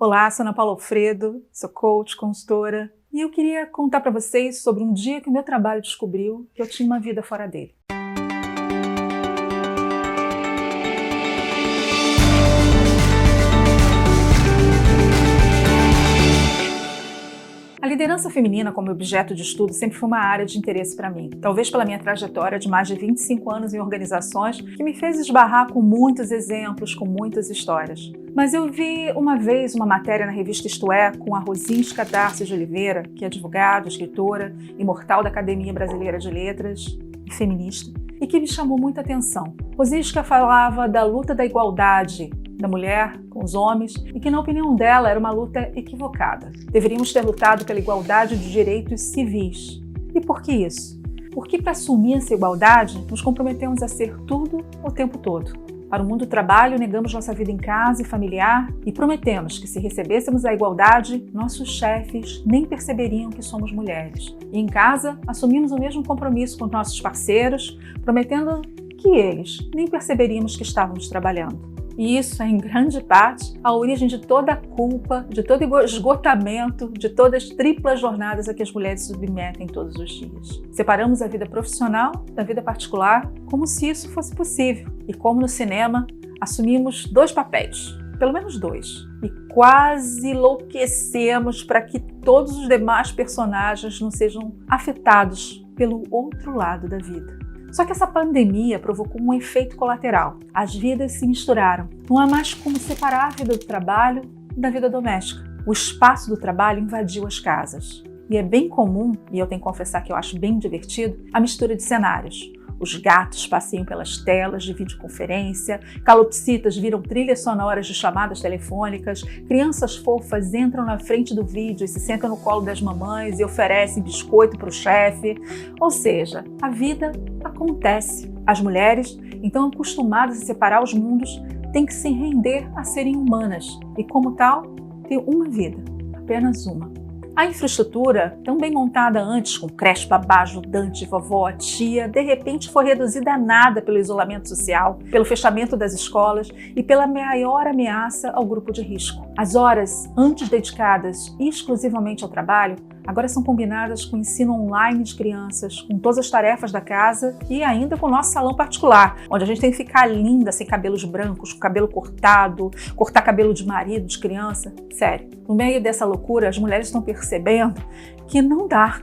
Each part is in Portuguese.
Olá, sou Ana Paula Alfredo, sou coach, consultora, e eu queria contar para vocês sobre um dia que o meu trabalho descobriu que eu tinha uma vida fora dele. A liderança feminina como objeto de estudo sempre foi uma área de interesse para mim. Talvez pela minha trajetória de mais de 25 anos em organizações que me fez esbarrar com muitos exemplos, com muitas histórias. Mas eu vi uma vez uma matéria na revista Isto É com a Rosinska Darcy de Oliveira, que é advogada, escritora, imortal da Academia Brasileira de Letras e feminista, e que me chamou muita atenção. Rosinska falava da luta da igualdade da mulher com os homens e que, na opinião dela, era uma luta equivocada. Deveríamos ter lutado pela igualdade de direitos civis. E por que isso? Porque para assumir essa igualdade, nos comprometemos a ser tudo o tempo todo. Para o mundo do trabalho, negamos nossa vida em casa e familiar e prometemos que, se recebêssemos a igualdade, nossos chefes nem perceberiam que somos mulheres. E em casa, assumimos o mesmo compromisso com nossos parceiros, prometendo que eles nem perceberíamos que estávamos trabalhando. E isso é, em grande parte, a origem de toda a culpa, de todo o esgotamento, de todas as triplas jornadas a que as mulheres se submetem todos os dias. Separamos a vida profissional da vida particular como se isso fosse possível. E como no cinema, assumimos dois papéis, pelo menos dois, e quase enlouquecemos para que todos os demais personagens não sejam afetados pelo outro lado da vida. Só que essa pandemia provocou um efeito colateral. As vidas se misturaram. Não há mais como separar a vida do trabalho da vida doméstica. O espaço do trabalho invadiu as casas. E é bem comum, e eu tenho que confessar que eu acho bem divertido, a mistura de cenários. Os gatos passeiam pelas telas de videoconferência, calopsitas viram trilhas sonoras de chamadas telefônicas, crianças fofas entram na frente do vídeo e se sentam no colo das mamães e oferecem biscoito para o chefe. Ou seja, a vida acontece. As mulheres, então acostumadas a separar os mundos, têm que se render a serem humanas e, como tal, ter uma vida, apenas uma. A infraestrutura, tão bem montada antes, com creche, babá, ajudante, vovó, tia, de repente foi reduzida a nada pelo isolamento social, pelo fechamento das escolas e pela maior ameaça ao grupo de risco. As horas antes dedicadas exclusivamente ao trabalho agora são combinadas com o ensino online de crianças, com todas as tarefas da casa e ainda com o nosso salão particular, onde a gente tem que ficar linda, sem cabelos brancos, com cabelo cortado, cortar cabelo de marido, de criança. Sério, no meio dessa loucura, as mulheres estão percebendo que não dá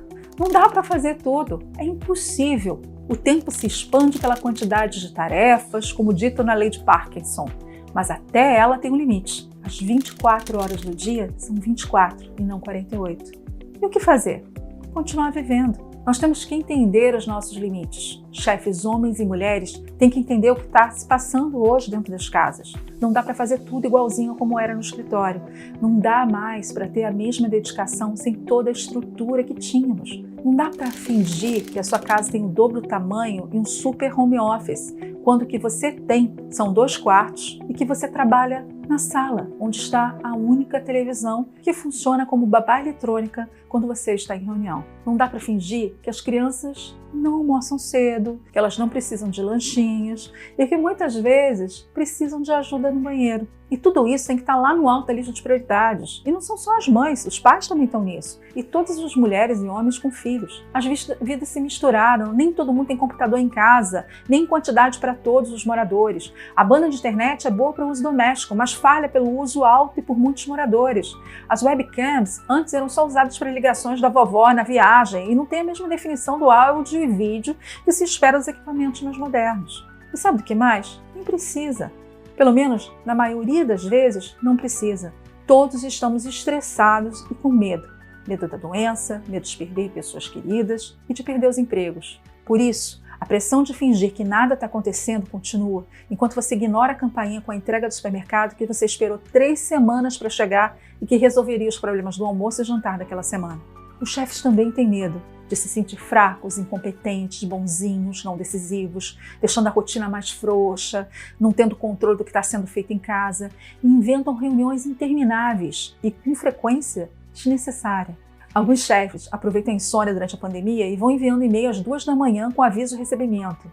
para fazer tudo, é impossível. O tempo se expande pela quantidade de tarefas, como dito na lei de Parkinson, mas até ela tem um limite. As 24 horas do dia são 24 e não 48. E o que fazer? Continuar vivendo. Nós temos que entender os nossos limites. Chefes, homens e mulheres, têm que entender o que está se passando hoje dentro das casas. Não dá para fazer tudo igualzinho como era no escritório. Não dá mais para ter a mesma dedicação sem toda a estrutura que tínhamos. Não dá para fingir que a sua casa tem o dobro do tamanho e um super home office, quando o que você tem são 2 quartos e que você trabalha na sala, onde está a única televisão que funciona como babá eletrônica quando você está em reunião. Não dá para fingir que as crianças não almoçam cedo, que elas não precisam de lanchinhos e que muitas vezes precisam de ajuda no banheiro. E tudo isso tem que estar lá no alto da lista de prioridades. E não são só as mães, os pais também estão nisso. E todas as mulheres e homens com filhos. As vidas se misturaram, nem todo mundo tem computador em casa, nem em quantidade para todos os moradores. A banda de internet é boa para o uso doméstico, mas falha pelo uso alto e por muitos moradores. As webcams antes eram só usadas para ligações da vovó na viagem e não tem a mesma definição do áudio e vídeo que se espera dos equipamentos mais modernos. E sabe do que mais? Nem precisa. Pelo menos, na maioria das vezes, não precisa. Todos estamos estressados e com medo. Medo da doença, medo de perder pessoas queridas e de perder os empregos. Por isso, a pressão de fingir que nada está acontecendo continua, enquanto você ignora a campainha com a entrega do supermercado que você esperou 3 semanas para chegar e que resolveria os problemas do almoço e jantar daquela semana. Os chefes também têm medo de se sentir fracos, incompetentes, bonzinhos, não decisivos, deixando a rotina mais frouxa, não tendo controle do que está sendo feito em casa, e inventam reuniões intermináveis e, com frequência, desnecessária. Alguns chefes aproveitam a insônia durante a pandemia e vão enviando e-mail às 2 da manhã com aviso de recebimento.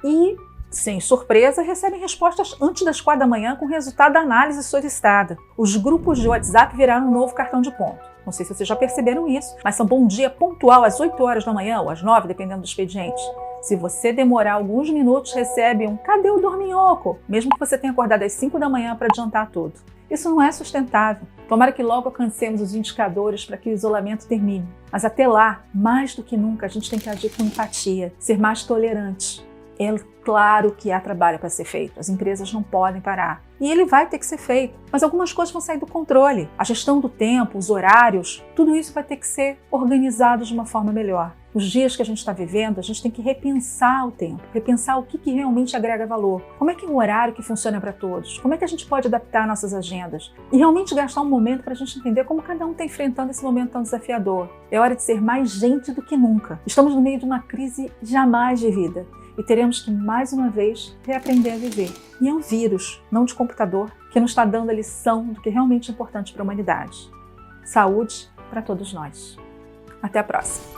E Sem surpresa, recebem respostas antes das 4 da manhã com o resultado da análise solicitada. Os grupos de WhatsApp viraram um novo cartão de ponto. Não sei se vocês já perceberam isso, mas são bom dia pontual às 8 horas da manhã ou às 9, dependendo do expediente. Se você demorar alguns minutos, recebe um "cadê o dorminhoco?", mesmo que você tenha acordado às 5 da manhã para adiantar tudo. Isso não é sustentável. Tomara que logo alcancemos os indicadores para que o isolamento termine. Mas até lá, mais do que nunca, a gente tem que agir com empatia, ser mais tolerante. É claro que há trabalho para ser feito, as empresas não podem parar. E ele vai ter que ser feito, mas algumas coisas vão sair do controle. A gestão do tempo, os horários, tudo isso vai ter que ser organizado de uma forma melhor. Os dias que a gente está vivendo, a gente tem que repensar o tempo, repensar o que realmente agrega valor. Como é que é um horário que funciona para todos? Como é que a gente pode adaptar nossas agendas? E realmente gastar um momento para a gente entender como cada um está enfrentando esse momento tão desafiador. É hora de ser mais gente do que nunca. Estamos no meio de uma crise jamais vivida. E teremos que, mais uma vez, reaprender a viver. E é um vírus, não de computador, que nos está dando a lição do que é realmente importante para a humanidade. Saúde para todos nós. Até a próxima!